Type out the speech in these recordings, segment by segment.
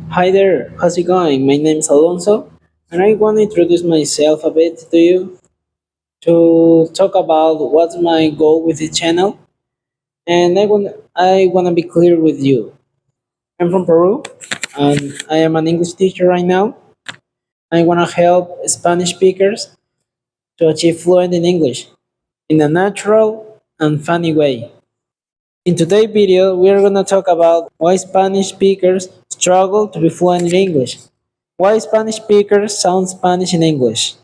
Hi there, how's it going? My name's Alonso, and I want to introduce myself a bit to you to talk about what's my goal with the channel. And I want to be clear with you. I'm from Peru, and I am an English teacher right now. I want to help Spanish speakers to achieve fluent in English in a natural and funny way. In today's video, we are going to talk about why Spanish speakers struggle to be fluent in English. Why Spanish speakers sound Spanish in English.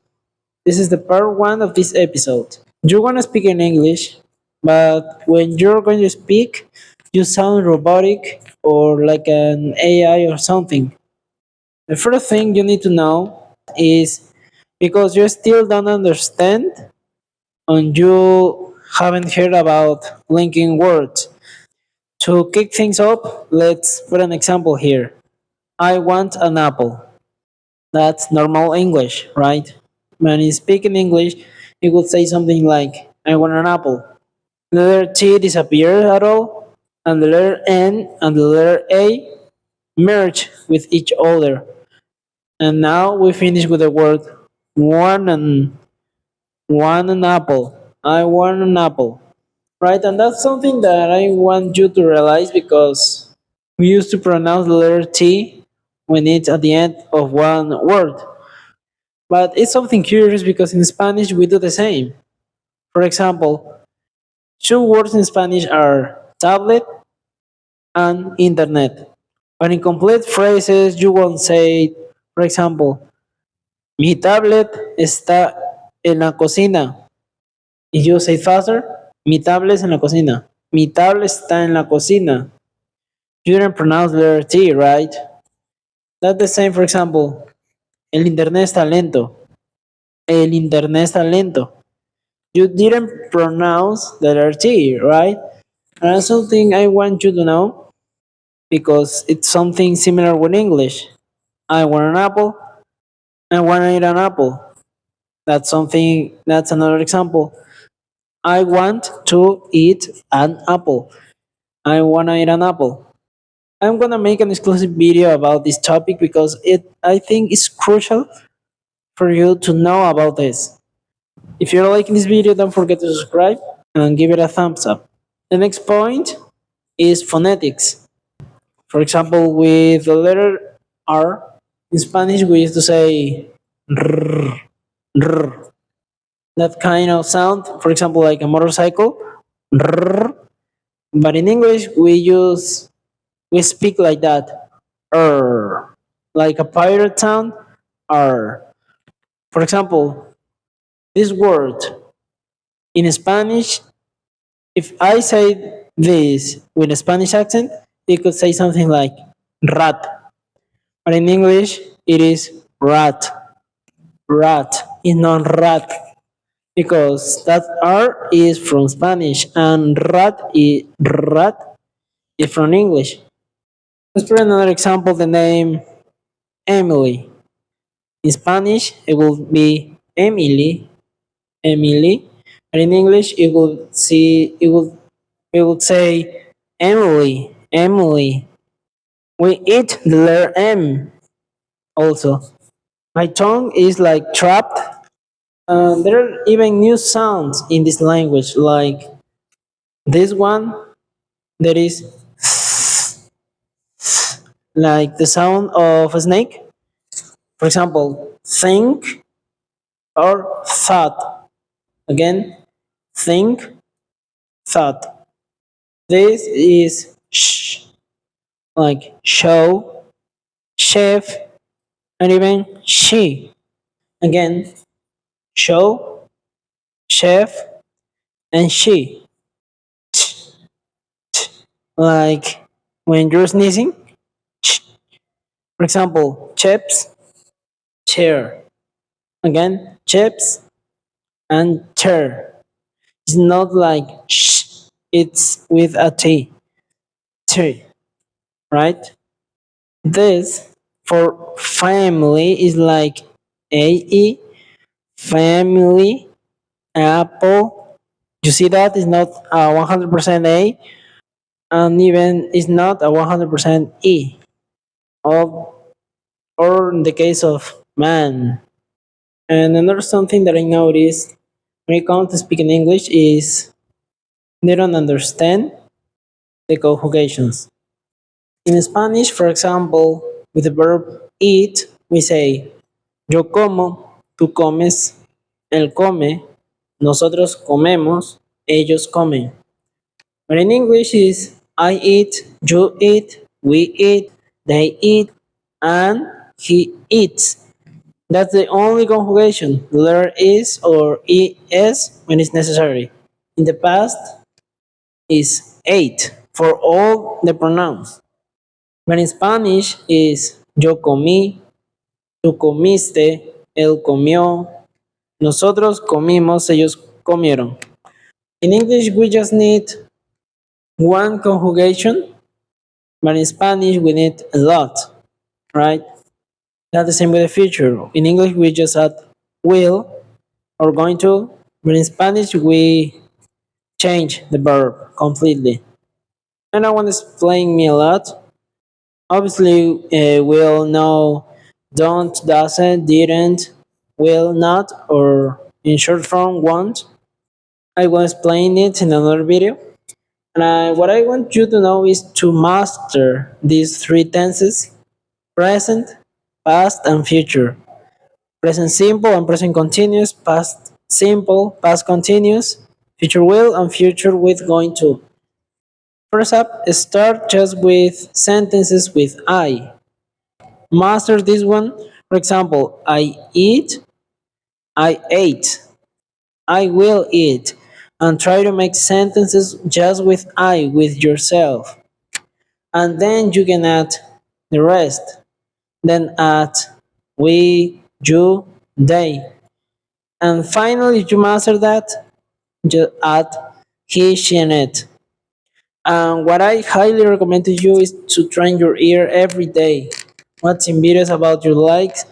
This is the part one of this episode. You're gonna speak in English, but when you're going to speak, you sound robotic or like an AI or something. The first thing you need to know is because you still don't understand and you haven't heard about linking words. To kick things up, let's put an example here. I want an apple. That's normal English, right? When you speak in English, you would say something like, I want an apple. The letter T disappears at all, and the letter N and the letter A merge with each other. And now we finish with the word one and one an apple. I want an apple. Right? And that's something that I want you to realize because we used to pronounce the letter T when it's at the end of one word. But it's something curious because in Spanish we do the same. For example, two words in Spanish are tablet and internet. But in complete phrases, you won't say, for example, mi tablet está en la cocina. If you say faster, mi tablet es en la cocina. Mi tablet está en la cocina. You didn't pronounce the letter T, right? That's the same, for example, el internet está lento. El internet está lento. You didn't pronounce the letter T, right? And that's something I want you to know because it's something similar with English. I want an apple. I want to eat an apple. That's another example. I want to eat an apple. I want to eat an apple. I'm going to make an exclusive video about this topic because I think it's crucial for you to know about this. If you're liking this video, don't forget to subscribe and give it a thumbs up. The next point is phonetics. For example, with the letter R, in Spanish we used to say rrr, rrr. That kind of sound, for example, like a motorcycle. Rrr. But in English we speak like that. R. Like a pirate sound. R. For example, this word in Spanish, if I say this with a Spanish accent, it could say something like rat. But in English, it is rat. Rat is not rat because that R is from Spanish and rat is from English. Let's put another example. The name Emily. In Spanish, it will be Emily. Emily. And in English, it would say Emily. Emily. We eat the letter M also. My tongue is like trapped. There are even new sounds in this language, like this one that is like the sound of a snake. For example, think or thought. Again, think, thought. This is like show, chef, and even she. Again, show, chef, and she. Like when you're sneezing. For example, chips, chair. Again, chips and chair. It's not like it's with a T. T, right? This for family is like AE, family, apple. You see that is not a 100% A, and even is not a 100% E. of, or in the case of man. And another something that I noticed when it comes to speaking English is they don't understand the conjugations. In Spanish, for example, with the verb eat, we say yo como, tú comes, él come, nosotros comemos, ellos comen. But in English is I eat, you eat, we eat, they eat, and he eats. That's the only conjugation. The letter is or es when it's necessary. In the past is ate for all the pronouns. But in Spanish is yo comí, tú comiste, él comió, nosotros comimos, ellos comieron. In English we just need one conjugation, but in Spanish we need a lot, right? That's the same with the future. In English we just add will or going to, but in Spanish we change the verb completely. And I want to explain me a lot. Obviously, will, no, don't, doesn't, didn't, will not, or in short form, won't. I will explain it in another video. And what I want you to know is to master these three tenses: present, past, and future. Present simple and present continuous, past simple, past continuous, future will, and future with going to. First up, start just with sentences with I. Master this one. For example, I eat, I ate, I will eat. And try to make sentences just with I, with yourself. And then you can add the rest. Then add we, you, they. And finally, if you master that, just add he, she, and it. And what I highly recommend to you is to train your ear every day. Watching videos about your likes,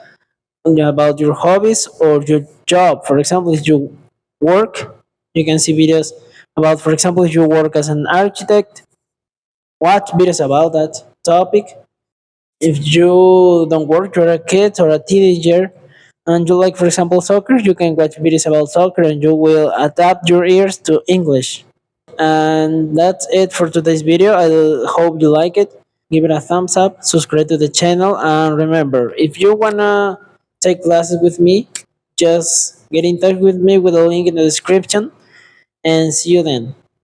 about your hobbies, or your job. For example, if you work, you can see videos about, for example, if you work as an architect, watch videos about that topic. If you don't work, you're a kid or a teenager, and you like, for example, soccer, you can watch videos about soccer and you will adapt your ears to English. And that's it for today's video. I hope you like it. Give it a thumbs up, subscribe to the channel, and remember, if you wanna take classes with me, just get in touch with me with a link in the description, and see you then.